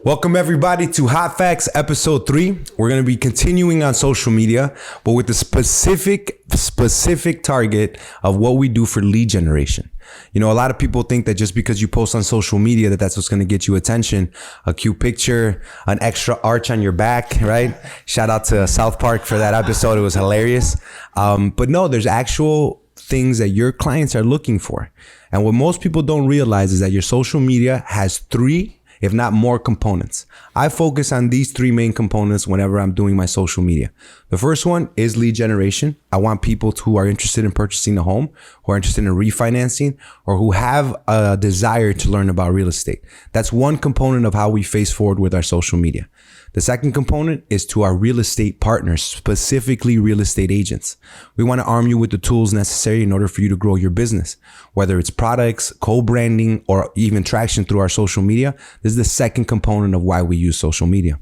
Welcome everybody to Hot Facts episode 3. We're going to be continuing on social media, but with the specific target of what we do for lead generation. You know, a lot of people think that just because you post on social media that's what's going to get you attention. A cute picture, an extra arch on your back, right? Shout out to South Park for that episode. It was hilarious. But no, there's actual things that your clients are looking for. And what most people don't realize is that your social media has 3, if not more, components. I focus on these 3 main components whenever I'm doing my social media. The first one is lead generation. I want people who are interested in purchasing a home, who are interested in refinancing, or who have a desire to learn about real estate. That's one component of how we face forward with our social media. The second component is to our real estate partners, specifically real estate agents. We want to arm you with the tools necessary in order for you to grow your business, whether it's products, co-branding, or even traction through our social media. This is the second component of why we use social media.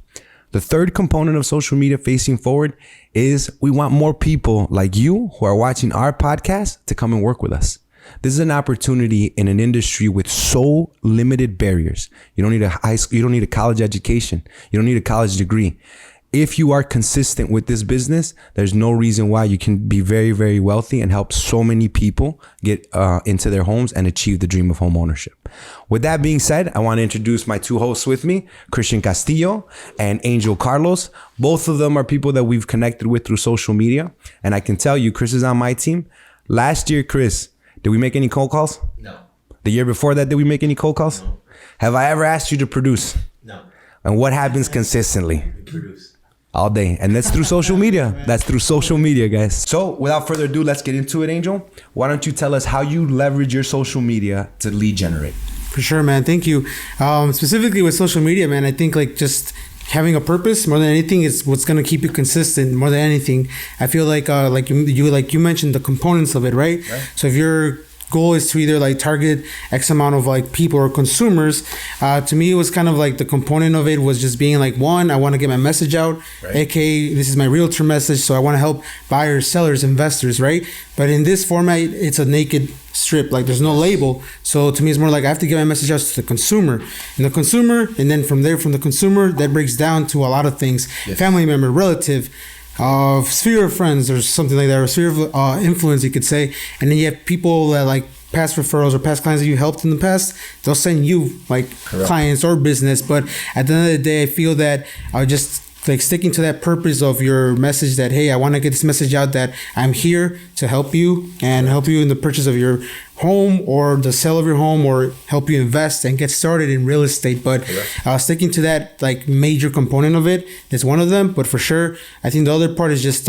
The third component of social media facing forward is we want more people like you who are watching our podcast to come and work with us. This is an opportunity in an industry with so limited barriers. You don't need a high school, you don't need a college education. You don't need a college degree. If you are consistent with this business, there's no reason why you can be very, very wealthy and help so many people get into their homes and achieve the dream of home ownership. With that being said, I want to introduce my 2 hosts with me, Christian Castillo and Angel Carlos. Both of them are people that we've connected with through social media. And I can tell you, Chris is on my team. Last year, Chris, did we make any cold calls? No. The year before that, did we make any cold calls? No. Have I ever asked you to produce? No. And what happens consistently? We produce. All day. And that's through social media. That's through social media, guys. So without further ado, let's get into it, Angel. Why don't you tell us how you leverage your social media to lead generate? For sure, man. Thank you. Specifically with social media, man, I think like just having a purpose more than anything is what's going to keep you consistent more than anything. I feel like you mentioned the components of it, right? So if your goal is to either like target X amount of like people or consumers, to me it was kind of like the component of it was just being like, one, I want to get my message out, aka this is my realtor message, so I want to help buyers, sellers, investors, right? But in this format, it's a naked strip, like there's no label. So to me it's more like I have to get my message out to the consumer, and then from there, from the consumer, that breaks down to a lot of things. Family member, relative, sphere of friends or something like that, or sphere of influence, you could say. And then you have people that like past referrals or past clients that you helped in the past, they'll send you like clients or business. But at the end of the day, I feel that I just like sticking to that purpose of your message that, hey, I want to get this message out that I'm here to help you and help you in the purchase of your home or the sale of your home, or help you invest and get started in real estate. But sticking to that like major component of it is one of them. But for sure, I think the other part is just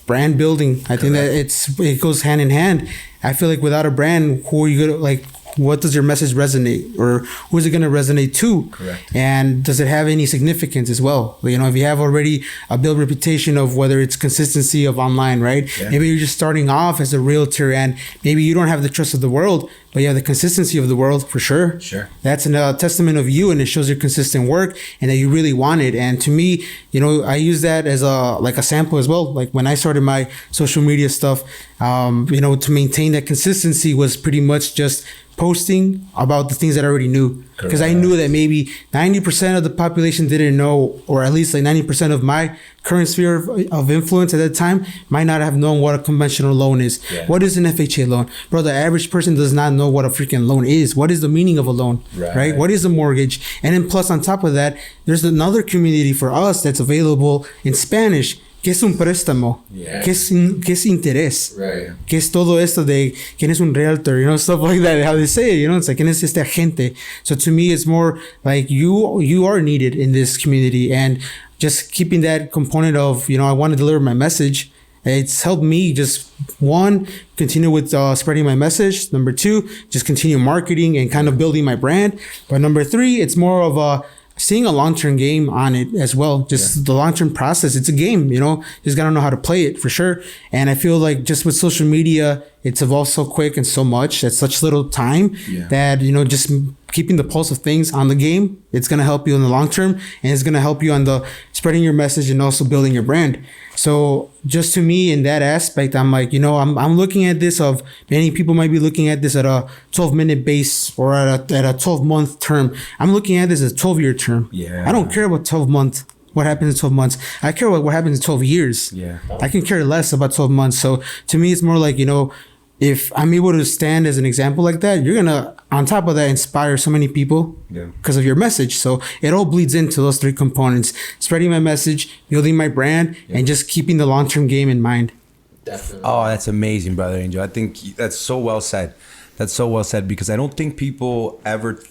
brand building. I think that it goes hand in hand. I feel like without a brand, who are you gonna like? What does your message resonate, or who is it going to resonate to? And does it have any significance as well? You know, if you have already a built reputation of whether it's consistency of online, right? Maybe you're just starting off as a realtor and maybe you don't have the trust of the world, but you have the consistency of the world for sure. That's a testament of you, and it shows your consistent work and that you really want it. And to me, you know, I use that as a sample as well. Like when I started my social media stuff, you know, to maintain that consistency was pretty much just posting about the things that I already knew, because I knew that maybe 90% of the population didn't know, or at least like 90% of my current sphere of influence at that time might not have known what a conventional loan is. What is an FHA loan? Bro, the average person does not know what a freaking loan is. What is the meaning of a loan, right? What is a mortgage? And then plus on top of that, there's another community for us that's available in Spanish. ¿Qué es un préstamo? ¿Qué es interés? ¿Qué es todo esto de quién es un realtor? You know, stuff like that, how they say it, you know, it's like, ¿quién es este agente? So to me, it's more like you are needed in this community, and just keeping that component of, you know, I want to deliver my message. It's helped me just, one, continue with spreading my message. Number 2, just continue marketing and kind of building my brand. But number 3, it's more of a seeing a long-term game on it as well. Just the long-term process. It's a game, you know, you just got to know how to play it for sure. And I feel like just with social media, it's evolved so quick and so much at such little time that, you know, just keeping the pulse of things on the game, it's going to help you in the long term, and it's going to help you on the spreading your message and also building your brand. So just to me in that aspect, I'm like, I'm looking at this of many people might be looking at this at a 12-minute base or at a 12-month term. I'm looking at this as a 12-year term. Yeah. I don't care about 12 months. What happens in 12 months? I care about what happens in 12 years. Yeah. I can care less about 12 months. So to me, it's more like, if I'm able to stand as an example like that, you're going to, on top of that, inspire so many people because of your message. So it all bleeds into those three components: spreading my message, building my brand, and just keeping the long-term game in mind. Definitely. Oh, that's amazing, Brother Angel. I think that's so well said. That's so well said, because I don't think people ever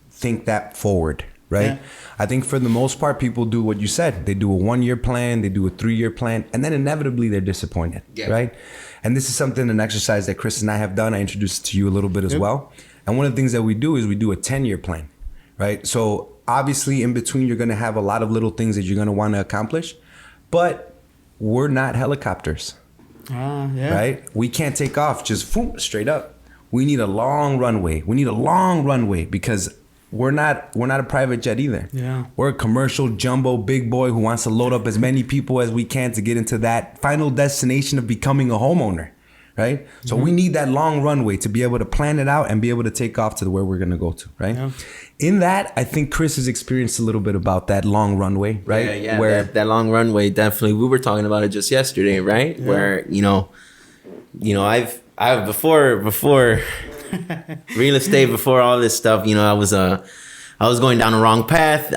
think that forward, right? Yeah. I think for the most part, people do what you said. They do a 1-year plan, they do a 3-year plan, and then inevitably they're disappointed, right? And this is something, an exercise that Chris and I have done. I introduced it to you a little bit as well. And one of the things that we do is we do a 10-year plan, right? So obviously in between, you're going to have a lot of little things that you're going to want to accomplish, but we're not helicopters, right? We can't take off just straight up. We need a long runway. We need a long runway because we're not a private jet either. Yeah. We're a commercial jumbo big boy who wants to load up as many people as we can to get into that final destination of becoming a homeowner, right? So we need that long runway to be able to plan it out and be able to take off to where we're going to go to, right? Yeah. In that, I think Chris has experienced a little bit about that long runway, right? Yeah, where that long runway, definitely. We were talking about it just yesterday, right? Yeah. Where, I've before real estate, before all this stuff, I was going down the wrong path.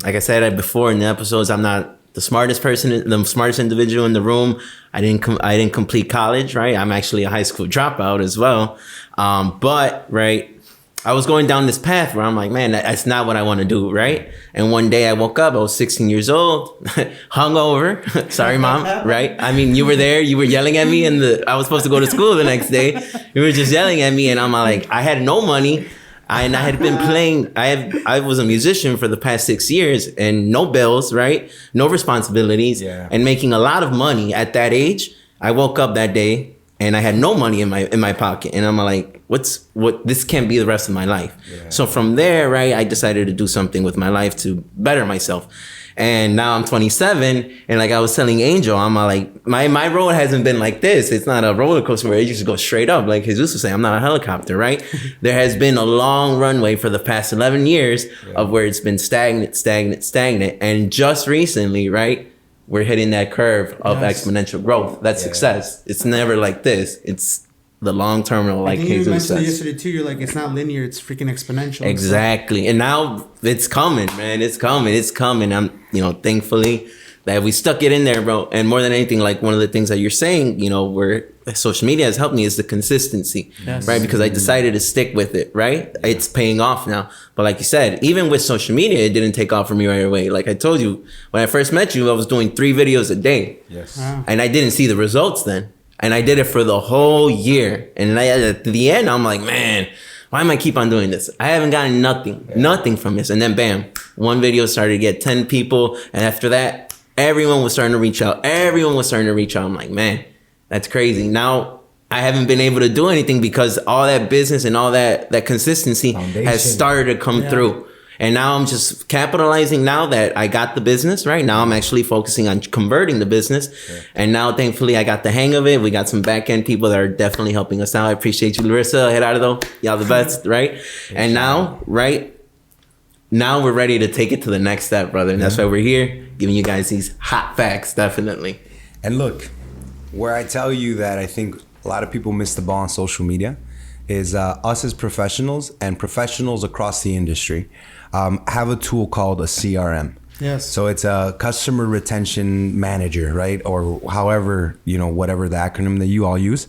Like I said before in the episodes, I'm not the smartest person, the smartest individual in the room. I didn't complete college, right? I'm actually a high school dropout as well. But I was going down this path where I'm like, man, that's not what I want to do, right? And one day I woke up, I was 16 years old, hungover. Sorry, Mom, right? I mean, you were there, you were yelling at me, and I was supposed to go to school the next day. You were just yelling at me, and I'm like, I had no money. And I had been playing, I was a musician for the past 6 years, and no bills, right? No responsibilities, and making a lot of money at that age. I woke up that day and I had no money in my pocket, and I'm like, this can't be the rest of my life. Yeah. So from there, right, I decided to do something with my life to better myself. And now I'm 27, and like I was telling Angel, I'm like, my road hasn't been like this. It's not a roller coaster where you just go straight up. Like Jesus was saying, I'm not a helicopter, right? There has been a long runway for the past 11 years of where it's been stagnant. And just recently, right, we're hitting that curve of exponential growth. That's success. It's never like this. It's the long term, like Jesus says. Yesterday too, you're like, it's not linear, it's freaking exponential. Exactly. And now it's coming, man. It's coming. I'm, thankfully that we stuck it in there, bro. And more than anything, like one of the things that you're saying, where social media has helped me is the consistency, right? Because I decided to stick with it, right? It's paying off now. But like you said, even with social media, it didn't take off for me right away. Like I told you, when I first met you, I was doing 3 videos a day. Yes. Wow. And I didn't see the results then. And I did it for the whole year. And at the end, I'm like, man, why am I keep on doing this? I haven't gotten nothing from this. And then bam, one video started to get 10 people. And after that, everyone was starting to reach out. I'm like, man, that's crazy. Now I haven't been able to do anything because all that business and all that consistency has started to come through. And now I'm just capitalizing now that I got the business, right? Now I'm actually focusing on converting the business. Yeah. And now, thankfully, I got the hang of it. We got some back-end people that are definitely helping us out. I appreciate you, Larissa, Gerardo. Y'all the best, right? And now, now we're ready to take it to the next step, brother. And that's why we're here, giving you guys these hot facts, definitely. And look, where I tell you that I think a lot of people miss the ball on social media is us as professionals and professionals across the industry have a tool called a CRM. Yes. So it's a customer retention manager, right? Or however, whatever the acronym that you all use.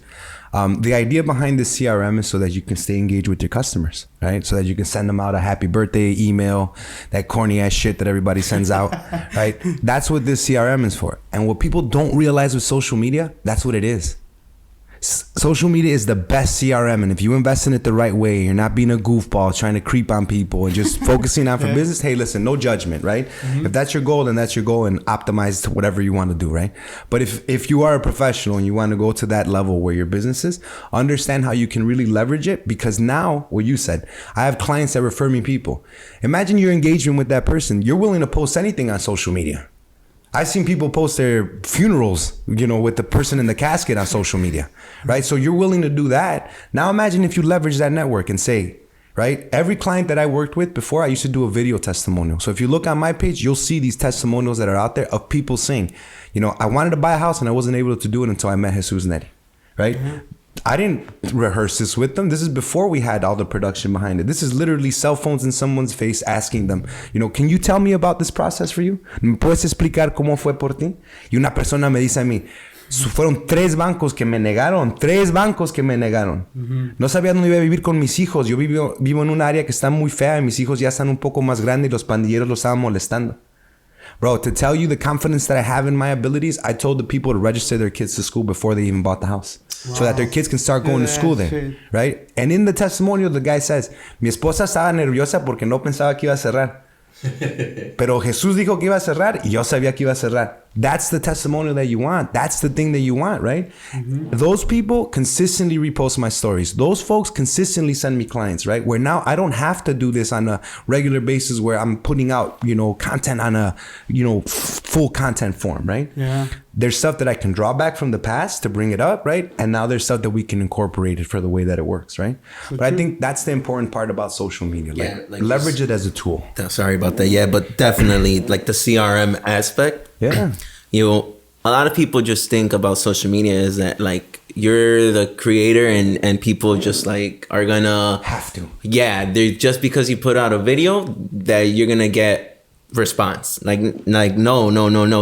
The idea behind this CRM is so that you can stay engaged with your customers, right? So that you can send them out a happy birthday email, that corny ass shit that everybody sends out, right? That's what this CRM is for. And what people don't realize with social media, that's what it is. Social media is the best CRM, and if you invest in it the right way, you're not being a goofball trying to creep on people and just focusing on for business. Hey, listen, no judgment, right? If that's your goal, then that's your goal, and optimize to whatever you want to do, right? But if you are a professional and you want to go to that level where your business is, understand how you can really leverage it, because now, what you said, I have clients that refer me people. Imagine your engagement with that person. You're willing to post anything on social media. I've seen people post their funerals, with the person in the casket on social media, right? So you're willing to do that. Now imagine if you leverage that network and say, right? Every client that I worked with before, I used to do a video testimonial. So if you look on my page, you'll see these testimonials that are out there of people saying, I wanted to buy a house and I wasn't able to do it until I met Jesus Neri, right? I didn't rehearse this with them. This is before we had all the production behind it. This is literally cell phones in someone's face asking them, can you tell me about this process for you? ¿Me puedes explicar cómo fue por ti? Y una persona me dice a mí, fueron 3 bancos que me negaron. 3 bancos que me negaron. No sabía dónde iba a vivir con mis hijos. Yo vivo en un área que está muy fea y mis hijos ya están un poco más grandes y los pandilleros los estaban molestando. Bro, to tell you the confidence that I have in my abilities, I told the people to register their kids to school before they even bought the house. Wow. So that their kids can start going to school there, right? And in the testimonial, the guy says, mi esposa estaba nerviosa porque no pensaba que iba a cerrar. Pero Jesús dijo que iba a cerrar y yo sabía que iba a cerrar. That's the testimonial that you want. That's the thing that you want, right? Those people consistently repost my stories. Those folks consistently send me clients, right? Where now I don't have to do this on a regular basis where I'm putting out, content on a, full content form, right? Yeah. There's stuff that I can draw back from the past to bring it up, right? And now there's stuff that we can incorporate it for the way that it works, right? So but true. I think that's the important part about social media. Like leverage it as a tool. Sorry about that. Yeah, but definitely like the CRM aspect. Yeah. A lot of people just think about social media is that like you're the creator and people just like are gonna have to. Yeah, they're just because you put out a video that you're gonna get response. Like no.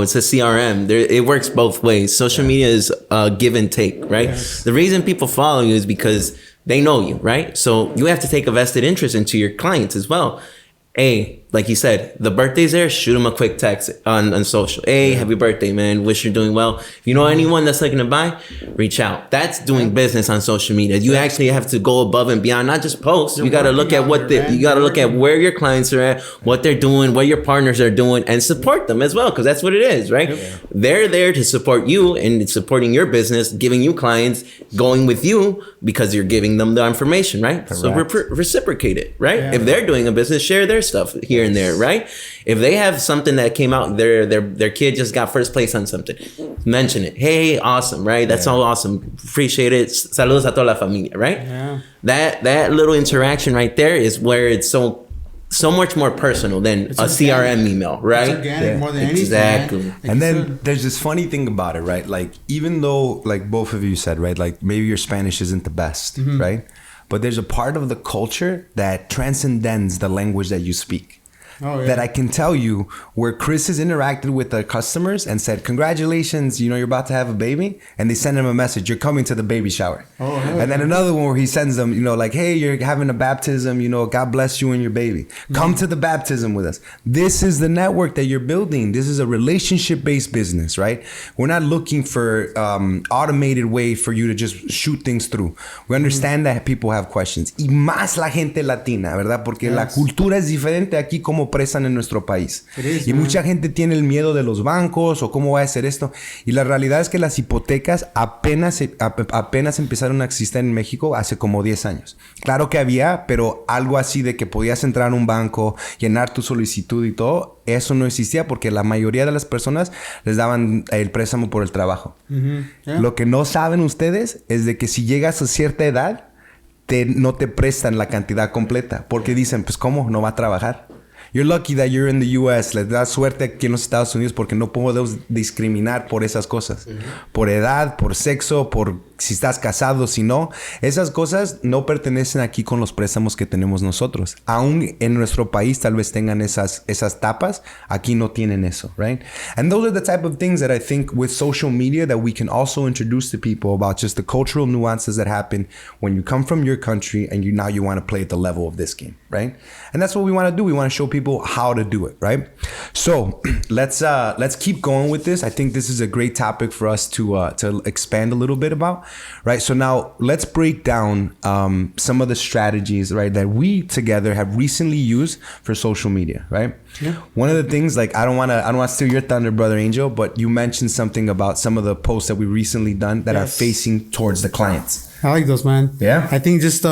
It's a CRM. It works both ways. Social media is a give and take, right? Yes. The reason people follow you is because they know you, right? So you have to take a vested interest into your clients as well. Hey, like you said, the birthday's there, shoot them a quick text on social. Hey, happy birthday, man. Wish you're doing well. If you know anyone that's looking to buy, reach out. That's doing business on social media. You actually have to go above and beyond, not just posts. You got to look at you got to look at where your clients are at, what they're doing, what your partners are doing, and support them as well, because that's what it is, right? Yeah. They're there to support you and supporting your business, giving you clients, going with you because you're giving them the information, right? Correct. So reciprocate it, right? Yeah. If they're doing a business, share their stuff here and there, right? If they have something that came out, their kid just got first place on something, mention it. Hey, awesome, right? That's all awesome. Appreciate it. Saludos a toda la familia, right? Yeah. That little interaction right there is where it's so much more personal than a CRM email, right? It's organic more than anything. Exactly. Like and then there's this funny thing about it, right? Like even though, like both of you said, right? Like maybe your Spanish isn't the best, right? But there's a part of the culture that transcends the language that you speak. That I can tell you where Chris has interacted with the customers and said, congratulations, you're about to have a baby. And they send him a message, you're coming to the baby shower. And then another one where he sends them, like, hey, you're having a baptism, God bless you and your baby. Come to the baptism with us. This is the network that you're building. This is a relationship-based business, right? We're not looking for automated way for you to just shoot things through. We understand that people have questions. Y más la gente latina, ¿verdad? Porque la cultura es diferente aquí como presan en nuestro país. Y mucha gente tiene el miedo de los bancos o cómo va a ser esto. Y la realidad es que las hipotecas apenas empezaron a existir en México hace como 10 años. Claro que había, pero algo así de que podías entrar a un banco, llenar tu solicitud y todo, eso no existía porque la mayoría de las personas les daban el préstamo por el trabajo. Lo que no saben ustedes es de que si llegas a cierta edad, no te prestan la cantidad completa porque dicen, pues ¿cómo? No va a trabajar. You're lucky that you're in the US. Les da suerte aquí en los Estados Unidos porque no podemos discriminar por esas cosas. Por edad, por sexo, por si estás casado, si no. Esas cosas no pertenecen aquí con los préstamos que tenemos nosotros. Aún en nuestro país tal vez tengan esas tapas. Aquí no tienen eso, right? And those are the type of things that I think with social media that we can also introduce to people about just the cultural nuances that happen when you come from your country and now you want to play at the level of this game, right? And that's what we want to do. We want to show people how to do it, right? So let's keep going with this. I think this is a great topic for us to expand a little bit about. right? So now let's break down some of the strategies, right, that we together have recently used for social media, right? Yeah. One of the things, like, I don't want to steal your thunder, Brother Angel, but you mentioned something about some of the posts that we recently done that are facing towards the clients. I like those, man. Yeah. I think just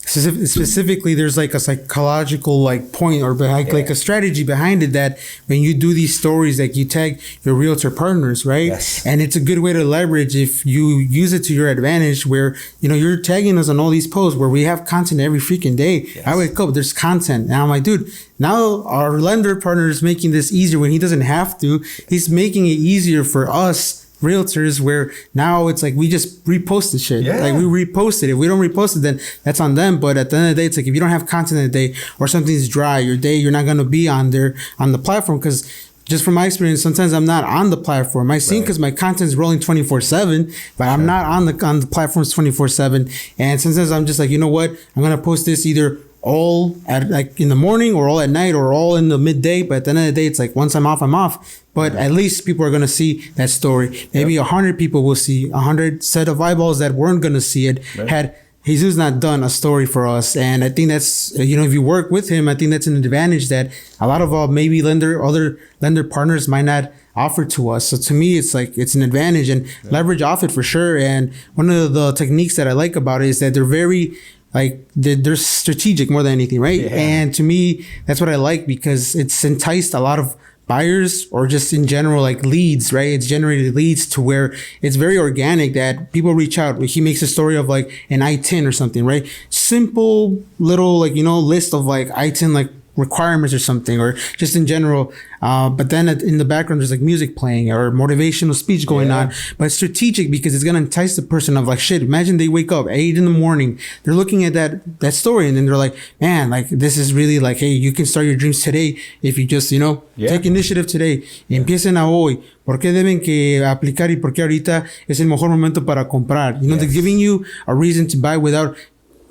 specifically there's like a psychological like point or like a strategy behind it, that when you do these stories, like you tag your realtor partners, right? Yes. And it's a good way to leverage if you use it to your advantage, where, you know, you're tagging us on all these posts where we have content every freaking day. Yes. I wake up, there's content, and I'm like, dude, now our lender partner is making this easier when he doesn't have to. He's making it easier for us realtors, where now it's like we just repost the shit. Yeah. Like we repost it. If we don't repost it, then that's on them. But at the end of the day, it's like if you don't have content in the day, or something's dry, your day, you're not gonna be on there on the platform. Because just from my experience, sometimes I'm not on the platform. I see, because my content is rolling 24/7, but I'm not on the platforms 24/7. And sometimes I'm just like, you know what? I'm gonna post this either all at like in the morning, or all at night, or all in the midday. But at the end of the day, it's like once I'm off, I'm off. But at least people are going to see that story. Maybe 100 people will see, 100 set of eyeballs that weren't going to see it had Jesus not done a story for us. And I think that's, you know, if you work with him, I think that's an advantage that a lot of maybe other lender partners might not offer to us. So to me, it's like, it's an advantage, and leverage off it for sure. And one of the techniques that I like about it is that they're very, like, they're strategic more than anything, right? Yeah. And to me, that's what I like, because it's enticed a lot of buyers, or just in general, like leads, right? It's generated leads to where it's very organic, that people reach out. He makes a story of like an I-10 or something, right? Simple little, like, you know, list of like I-10, like requirements or something, or just in general. But then in the background, there's like music playing or motivational speech going on. But it's strategic because it's going to entice the person of like, shit, imagine they wake up 8 a.m. They're looking at that story, and then they're like, man, like, this is really like, hey, you can start your dreams today if you just, you know, take initiative today. Empiecen a hoy. ¿Por qué deben que aplicar, y por qué ahorita es el mejor momento para comprar? You know, they're giving you a reason to buy without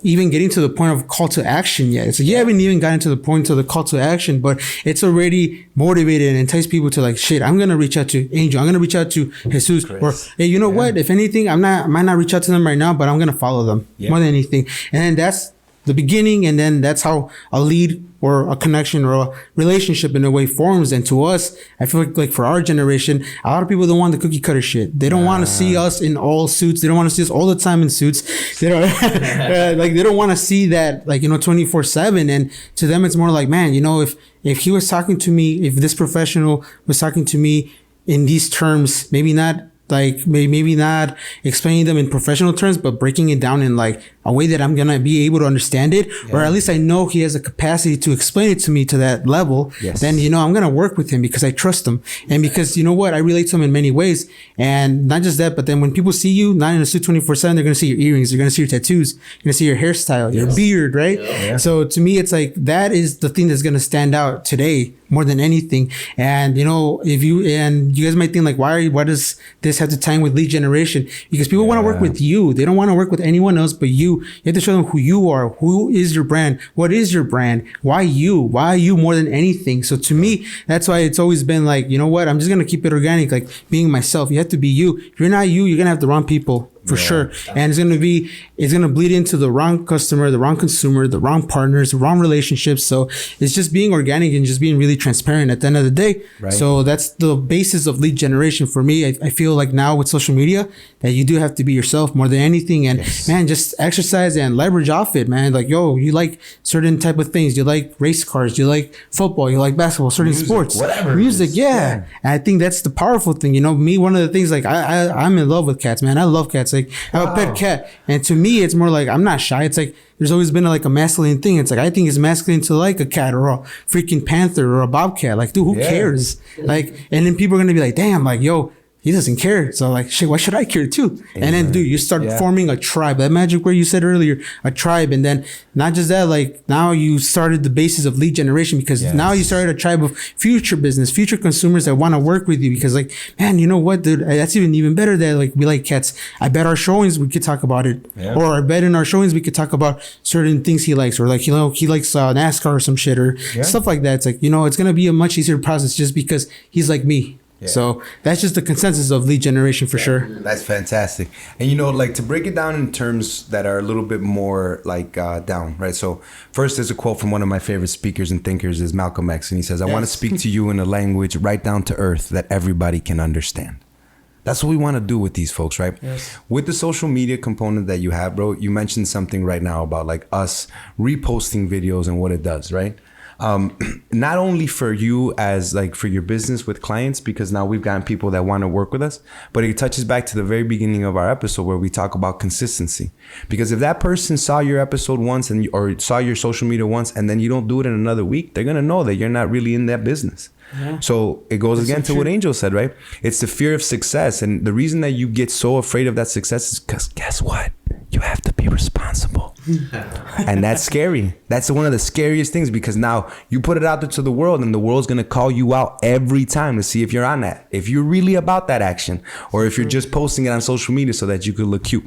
even getting to the point of call to action yet. So you haven't even gotten to the point of the call to action, but it's already motivated and entice people to like, shit, I'm going to reach out to Angel. I'm going to reach out to Jesus. Chris. Or, hey, you know what? If anything, I might not reach out to them right now, but I'm going to follow them more than anything. And that's the beginning. And then that's how a lead or a connection or a relationship in a way forms. And to us, I feel like for our generation, a lot of people don't want the cookie cutter shit. They don't want to see us in all suits. They don't want to see us all the time in suits. They don't like, they don't want to see that, like, you know, 24/7. And to them, it's more like, man, you know, if he was talking to me, if this professional was talking to me in these terms, maybe not explaining them in professional terms, but breaking it down in like a way that I'm going to be able to understand it, or at least I know he has a capacity to explain it to me to that level, then, you know, I'm going to work with him because I trust him. And because, you know what, I relate to him in many ways. And not just that, but then when people see you not in a suit 24/7, they're going to see your earrings, they're going to see your tattoos, you're going to see your hairstyle, your beard, right? So to me, it's like, that is the thing that's going to stand out today more than anything. And, you know, you guys might think like, why does this have to tie in with lead generation? Because people want to work with you. They don't want to work with anyone else but you. You have to show them who you are. Who is your brand? What is your brand? Why you? Why you more than anything? So to me, that's why it's always been like, you know what? I'm just going to keep it organic, like being myself. You have to be you. If you're not you, you're going to have the wrong people. For sure. And it's going to bleed into the wrong customer, the wrong consumer, the wrong partners, the wrong relationships. So it's just being organic and just being really transparent at the end of the day. Right. So that's the basis of lead generation for me. I feel like now with social media that you do have to be yourself more than anything. And man, just exercise and leverage off it, man. Like, yo, you like certain type of things. You like race cars. You like football. You like basketball, certain sports, whatever. Music. Yeah. And I think that's the powerful thing. You know, me, one of the things, like I'm in love with cats, man. I love cats. Like, I have a pet cat, and to me, it's more like I'm not shy. It's like there's always been like a masculine thing. It's like I think it's masculine to like a cat or a freaking panther or a bobcat. Like, dude, who cares? Like, and then people are gonna be like, damn, like, yo, he doesn't care. So like, shit, why should I care too? And then, dude, you start forming a tribe. That magic word you said earlier, a tribe. And then not just that, like now you started the basis of lead generation, because now you started a tribe of future business, future consumers that want to work with you. Because like, man, you know what, dude, that's even better that like we like cats. I bet our showings we could talk about it. Or I bet in our showings we could talk about certain things he likes, or like, you know, he likes NASCAR or some shit or stuff like that. It's like, you know, it's going to be a much easier process just because he's like me. So that's just the consensus of lead generation for sure. That's fantastic. And like to break it down in terms that are a little bit more like down, right? So first, there's a quote from one of my favorite speakers and thinkers is Malcolm X. And he says, I want to speak to you in a language right down to earth that everybody can understand. That's what we want to do with these folks, right? Yes. With the social media component that you have, bro, you mentioned something right now about like us reposting videos and what it does, right? Not only for you as like for your business with clients, because now we've gotten people that want to work with us, but it touches back to the very beginning of our episode where we talk about consistency. Because if that person saw your episode once or saw your social media once and then you don't do it in another week, they're going to know that you're not really in that business. Yeah. So it goes again to what Angel said, right? It's the fear of success. And the reason that you get so afraid of that success is because guess what? You have to be responsible. And that's scary. That's one of the scariest things because now you put it out there to the world and the world's going to call you out every time to see if you're on that. If you're really about that action or if you're just posting it on social media so that you could look cute.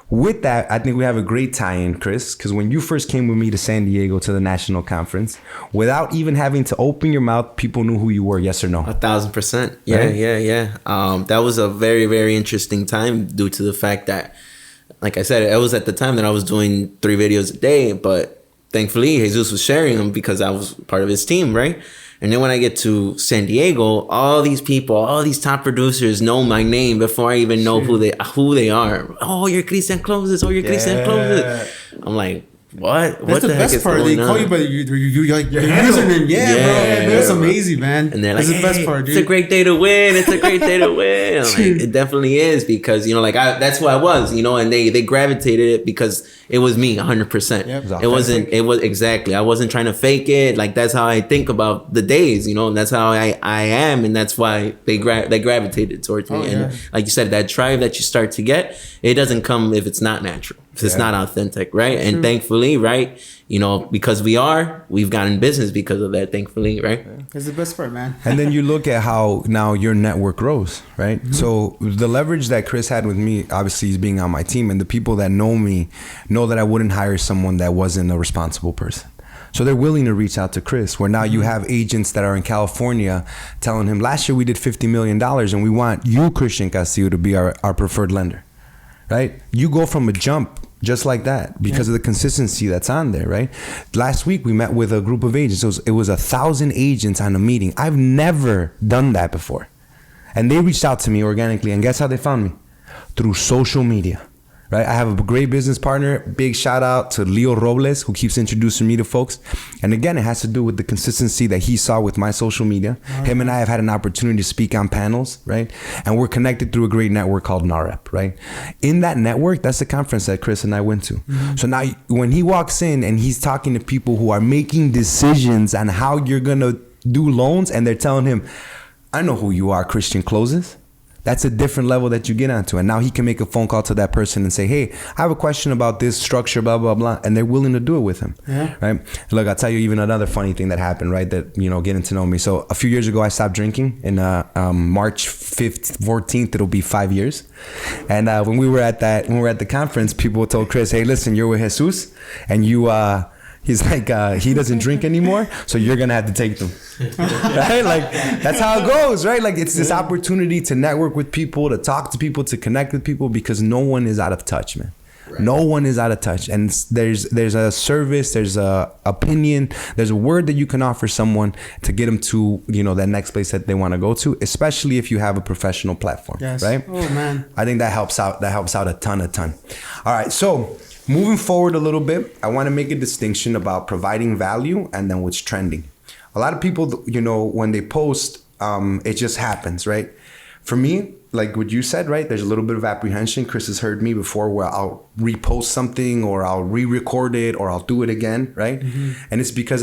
With that, I think we have a great tie-in, Chris, because when you first came with me to San Diego to the national conference, without even having to open your mouth, people knew who you were, yes or no? 1,000%. Yeah, right? Yeah. That was a very, very interesting time due to the fact that, like I said, it was at the time that I was doing 3 videos a day, but thankfully Jesus was sharing them because I was part of his team, right? And then when I get to San Diego, all these people, all these top producers know my name before I even know who they are. Oh, you're Christian Closes. Oh, you're Christian Closes. I'm like, what? That's the best part. They call you by your username. Yeah, bro. That's amazing, man. And they're like, that's the best part, dude. It's a great day to win. It's a great day to win. I'm like, it definitely is because, that's who I was, and they gravitated it because it was me 100%. Yep. It was exactly. I wasn't trying to fake it. Like, that's how I think about the days, and that's how I am. And that's why they gravitated towards me. And like you said, that drive that you start to get, it doesn't come if it's not natural. If it's not authentic, right? And thankfully, right, because we've gotten business because of that, thankfully, right? That's the best part, man. And then you look at how now your network grows, right? Mm-hmm. So the leverage that Chris had with me, obviously, is being on my team. And the people that know me know that I wouldn't hire someone that wasn't a responsible person. So they're willing to reach out to Chris, where now you have agents that are in California telling him, last year we did $50 million and we want you, Christian Castillo, to be our preferred lender, right? You go from a jump just like that because of the consistency that's on there, right? Last week we met with a group of agents. It was 1,000 agents on a meeting. I've never done that before. And they reached out to me organically. And guess how they found me? Through social media. Right? I have a great business partner. Big shout out to Leo Robles, who keeps introducing me to folks. And again, it has to do with the consistency that he saw with my social media. Right. Him and I have had an opportunity to speak on panels, right? And we're connected through a great network called NAREP, right? In that network, that's the conference that Chris and I went to. Mm-hmm. So now when he walks in and he's talking to people who are making decisions on how you're going to do loans, and they're telling him, I know who you are, Christian Closes. That's a different level that you get onto. And now he can make a phone call to that person and say, hey, I have a question about this structure, blah, blah, blah. And they're willing to do it with him. Yeah. Right. Look, I'll tell you even another funny thing that happened, right? That, getting to know me. So a few years ago, I stopped drinking. In March 5th, 14th, it'll be 5 years. And when we were at the conference, people told Chris, hey, listen, you're with Jesus and he's like, he doesn't drink anymore, so you're going to have to take them. Right? Like, that's how it goes, right? Like, it's this opportunity to network with people, to talk to people, to connect with people, because no one is out of touch, man. Right. No one is out of touch. And there's a service, there's a opinion, there's a word that you can offer someone to get them to, that next place that they want to go to, especially if you have a professional platform, right? Oh, man. I think that helps out. That helps out a ton. All right, so moving forward a little bit, I want to make a distinction about providing value and then what's trending. A lot of people, when they post, it just happens, right? For me, like what you said, right? There's a little bit of apprehension. Chris has heard me before where I'll repost something or I'll re-record it or I'll do it again, right? Mm-hmm. And it's because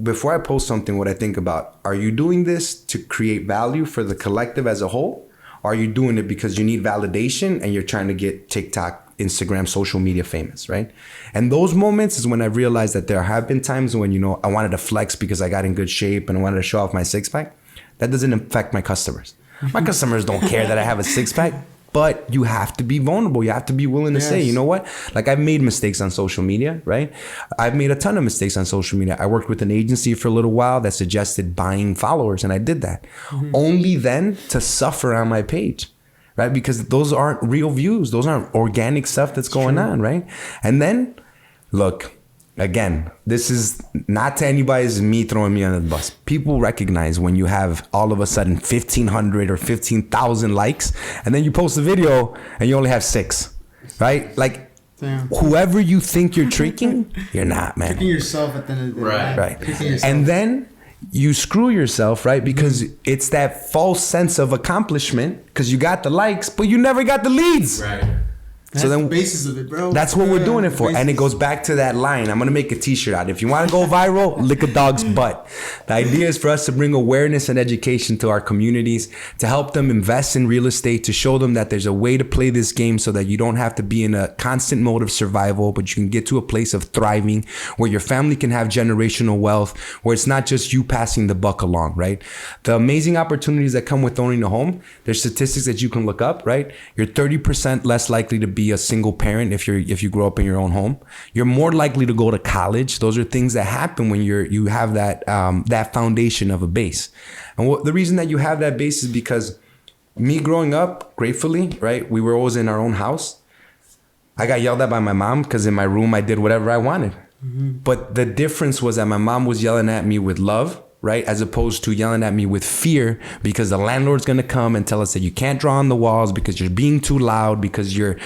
before I post something, what I think about, are you doing this to create value for the collective as a whole? Or are you doing it because you need validation and you're trying to get TikTok, Instagram, social media famous, right? And those moments is when I realized that there have been times when, I wanted to flex because I got in good shape and I wanted to show off my 6-pack. That doesn't affect my customers. My customers don't care that I have a 6-pack. but you have to be vulnerable. You have to be willing to say, Yes. you know what? Like, I've made mistakes on social media, right? I've made a ton of mistakes on social media. I worked with an agency for a little while that suggested buying followers, and I did that. Only then to suffer on my page, right? Because those aren't real views. Those aren't organic stuff that's going on, right? And then, look, again, this is not to anybody, this is me throwing me under the bus. People recognize when you have all of a sudden 1,500 or 15,000 likes, and then you post a video and you only have 6, right? Like, Damn. whoever you think you're tricking, you're not, man. Picking yourself at the end of the day. Right. Right. Picking yourself. And then you screw yourself, right? Because it's that false sense of accomplishment because you got the likes, but you never got the leads. Right. That's So then the basis of it, bro. that's what we're doing it for. Basis. And it goes back to that line. I'm going to make a t-shirt out. If you want to go viral, lick a dog's butt. The idea is for us to bring awareness and education to our communities, to help them invest in real estate, to show them that there's a way to play this game so that you don't have to be in a constant mode of survival, but you can get to a place of thriving where your family can have generational wealth, where it's not just you passing the buck along, right? The amazing opportunities that come with owning a home, there's statistics that you can look up, right? You're 30% less likely to be a single parent if you grow up in your own home. You're more likely to go to college. Those are things that happen when you have that that foundation of a base. And the reason that you have that base is because me growing up, gratefully, right? We were always in our own house. I got yelled at by my mom because in my room I did whatever I wanted. But the difference was that my mom was yelling at me with love, right? As opposed to yelling at me with fear because the landlord's going to come and tell us that you can't draw on the walls because you're being too loud, because you're,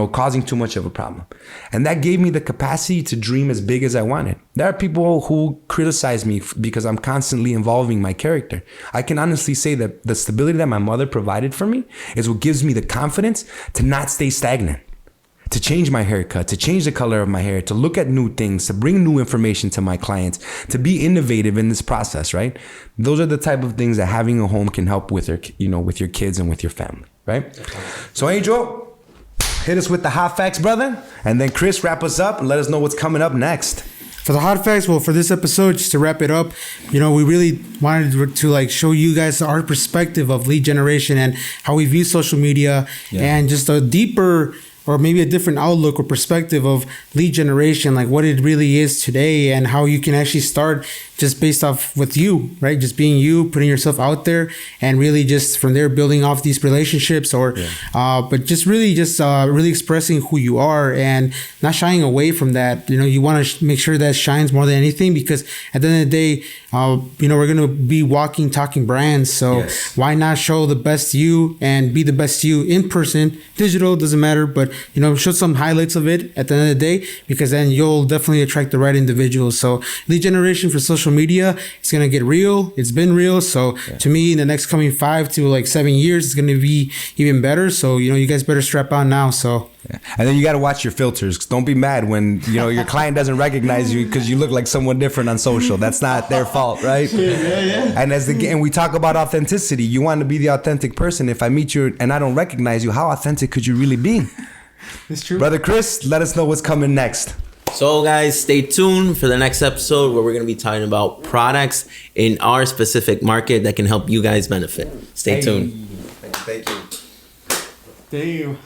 causing too much of a problem. And that gave me the capacity to dream as big as I wanted. There are people who criticize me because I'm constantly involving my character. I can honestly say that the stability that my mother provided for me is what gives me the confidence to not stay stagnant, to change my haircut, to change the color of my hair, to look at new things, to bring new information to my clients, to be innovative in this process, right? Those are the type of things that having a home can help with with your kids and with your family, right? So Angel, hit us with the hot facts, brother. And then Chris, wrap us up and let us know what's coming up next. For the hot facts, well, for this episode, just to wrap it up, we really wanted to show you guys our perspective of lead generation and how we view social media, and just a deeper or maybe a different outlook or perspective of lead generation, like what it really is today and how you can actually start just based off with you, right? Just being you, putting yourself out there, and really just from there building off these relationships, but just really expressing who you are and not shying away from that. You want to make sure that shines more than anything, because at the end of the day, we're going to be walking, talking brands. So why not show the best you and be the best you in person? Digital doesn't matter, but show some highlights of it at the end of the day, because then you'll definitely attract the right individuals. So lead generation for social media, it's going to get real. It's been real. So to me, in the next coming 5 to 7 years, it's going to be even better. So, you guys better strap on now. So. Yeah. And then you got to watch your filters. Don't be mad when your client doesn't recognize you because you look like someone different on social. That's not their fault, right? And and we talk about authenticity. You want to be the authentic person. If I meet you and I don't recognize you, how authentic could you really be? It's true. Brother Chris, let us know what's coming next. So guys, stay tuned for the next episode where we're going to be talking about products in our specific market that can help you guys benefit. Stay tuned. Thank you. Damn.